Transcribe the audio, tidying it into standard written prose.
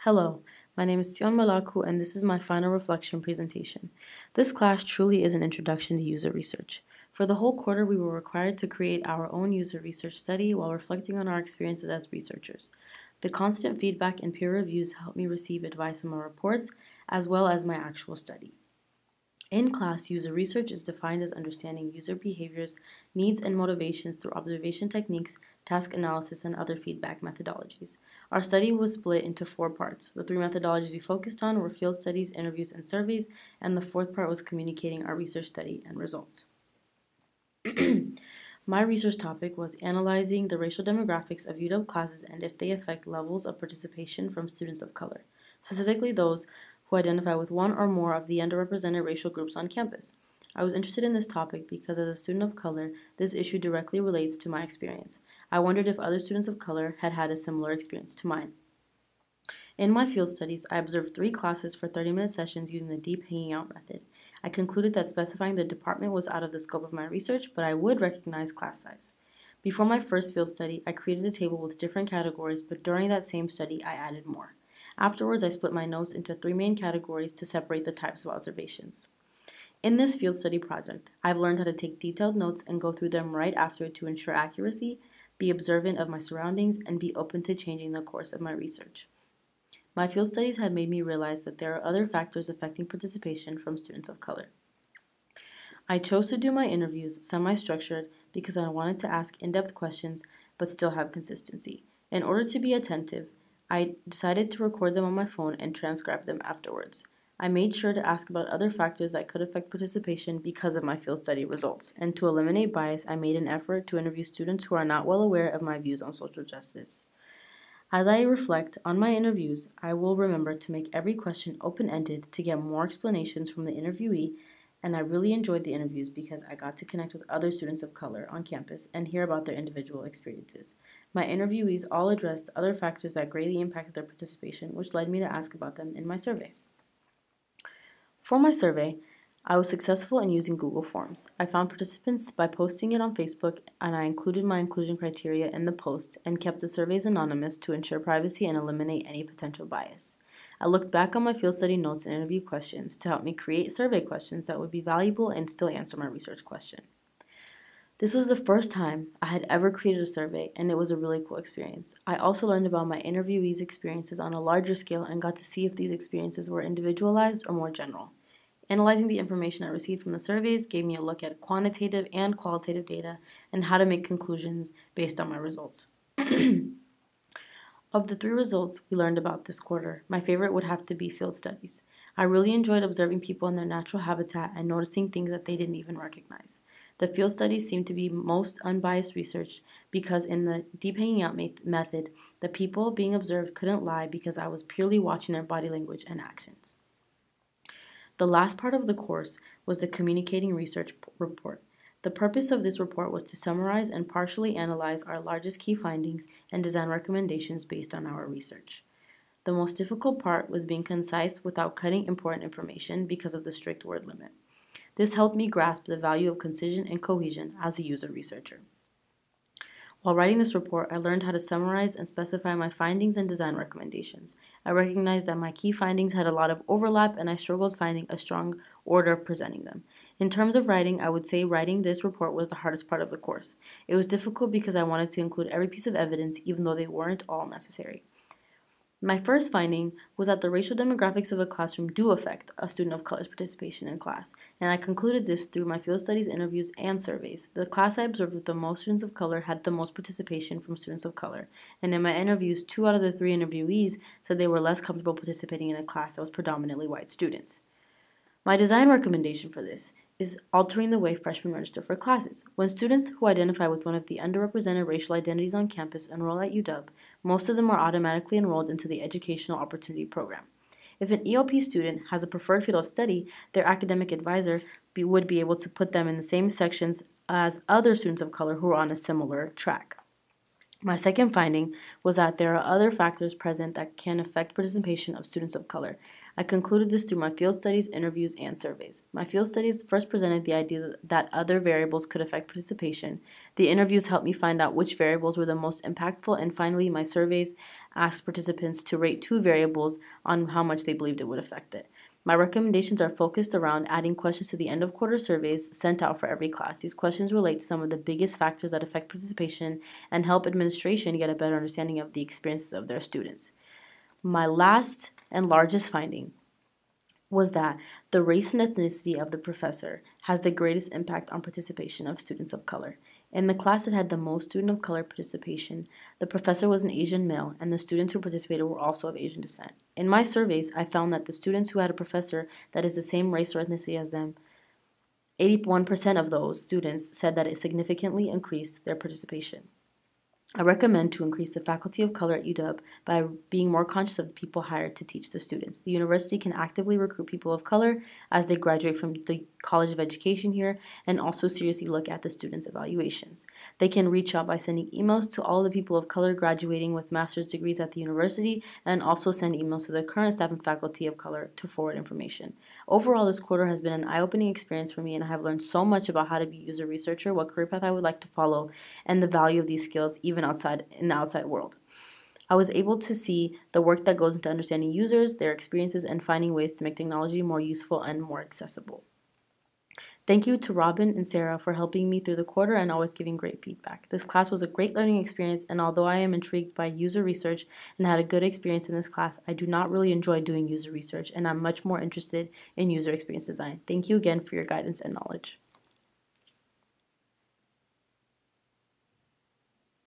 Hello, my name is Sion Malaku and this is my final reflection presentation. This class truly is an introduction to user research. For the whole quarter, we were required to create our own user research study while reflecting on our experiences as researchers. The constant feedback and peer reviews helped me receive advice on my reports as well as my actual study. In class, user research is defined as understanding user behaviors, needs, and motivations through observation techniques, task analysis, and other feedback methodologies. Our study was split into 4 parts. The 3 methodologies we focused on were field studies, interviews, and surveys, and the 4th part was communicating our research study and results. My research topic was analyzing the racial demographics of UW classes and if they affect levels of participation from students of color, specifically those who identify with one or more of the underrepresented racial groups on campus. I was interested in this topic because as a student of color, this issue directly relates to my experience. I wondered if other students of color had had a similar experience to mine. In my field studies, I observed 3 classes for 30-minute sessions using the deep hanging out method. I concluded that specifying the department was out of the scope of my research, but I would recognize class size. Before my first field study, I created a table with different categories, but during that same study, I added more. Afterwards, I split my notes into 3 main categories to separate the types of observations. In this field study project, I've learned how to take detailed notes and go through them right after to ensure accuracy, be observant of my surroundings, and be open to changing the course of my research. My field studies had made me realize that there are other factors affecting participation from students of color. I chose to do my interviews semi-structured because I wanted to ask in-depth questions but still have consistency. In order to be attentive, I decided to record them on my phone and transcribe them afterwards. I made sure to ask about other factors that could affect participation because of my field study results, and to eliminate bias, I made an effort to interview students who are not well aware of my views on social justice. As I reflect on my interviews, I will remember to make every question open-ended to get more explanations from the interviewee, and I really enjoyed the interviews because I got to connect with other students of color on campus and hear about their individual experiences. My interviewees all addressed other factors that greatly impacted their participation, which led me to ask about them in my survey. For my survey, I was successful in using Google Forms. I found participants by posting it on Facebook, and I included my inclusion criteria in the post and kept the surveys anonymous to ensure privacy and eliminate any potential bias. I looked back on my field study notes and interview questions to help me create survey questions that would be valuable and still answer my research question. This was the first time I had ever created a survey, and it was a really cool experience. I also learned about my interviewees' experiences on a larger scale and got to see if these experiences were individualized or more general. Analyzing the information I received from the surveys gave me a look at quantitative and qualitative data and how to make conclusions based on my results. Of the 3 results we learned about this quarter, my favorite would have to be field studies. I really enjoyed observing people in their natural habitat and noticing things that they didn't even recognize. The field studies seemed to be most unbiased research because in the deep hanging out method, the people being observed couldn't lie because I was purely watching their body language and actions. The last part of the course was the communicating research report. The purpose of this report was to summarize and partially analyze our largest key findings and design recommendations based on our research. The most difficult part was being concise without cutting important information because of the strict word limit. This helped me grasp the value of concision and cohesion as a user researcher. While writing this report, I learned how to summarize and specify my findings and design recommendations. I recognized that my key findings had a lot of overlap and I struggled finding a strong order of presenting them. In terms of writing, I would say writing this report was the hardest part of the course. It was difficult because I wanted to include every piece of evidence even though they weren't all necessary. My first finding was that the racial demographics of a classroom do affect a student of color's participation in class, and I concluded this through my field studies interviews and surveys. The class I observed with the most students of color had the most participation from students of color, and in my interviews, 2 out of the 3 interviewees said they were less comfortable participating in a class that was predominantly white students. My design recommendation for this is altering the way freshmen register for classes. When students who identify with one of the underrepresented racial identities on campus enroll at UW, most of them are automatically enrolled into the Educational Opportunity Program. If an EOP student has a preferred field of study, their academic advisor would be able to put them in the same sections as other students of color who are on a similar track. My second finding was that there are other factors present that can affect participation of students of color. I concluded this through my field studies, interviews, and surveys. My field studies first presented the idea that other variables could affect participation. The interviews helped me find out which variables were the most impactful, and finally, my surveys asked participants to rate two variables on how much they believed it would affect it. My recommendations are focused around adding questions to the end of quarter surveys sent out for every class. These questions relate to some of the biggest factors that affect participation and help administration get a better understanding of the experiences of their students. My last and largest finding was that the race and ethnicity of the professor has the greatest impact on participation of students of color. In the class that had the most student of color participation, the professor was an Asian male, and the students who participated were also of Asian descent. In my surveys, I found that the students who had a professor that is the same race or ethnicity as them, 81% of those students said that it significantly increased their participation. I recommend to increase the faculty of color at UW by being more conscious of the people hired to teach the students. The university can actively recruit people of color as they graduate from the College of Education here and also seriously look at the students' evaluations. They can reach out by sending emails to all the people of color graduating with master's degrees at the university and also send emails to the current staff and faculty of color to forward information. Overall, this quarter has been an eye-opening experience for me, and I have learned so much about how to be a user researcher, what career path I would like to follow, and the value of these skills even outside in the outside world. I was able to see the work that goes into understanding users, their experiences, and finding ways to make technology more useful and more accessible. Thank you to Robin and Sarah for helping me through the quarter and always giving great feedback. This class was a great learning experience, and although I am intrigued by user research and had a good experience in this class, I do not really enjoy doing user research, and I'm much more interested in user experience design. Thank you again for your guidance and knowledge.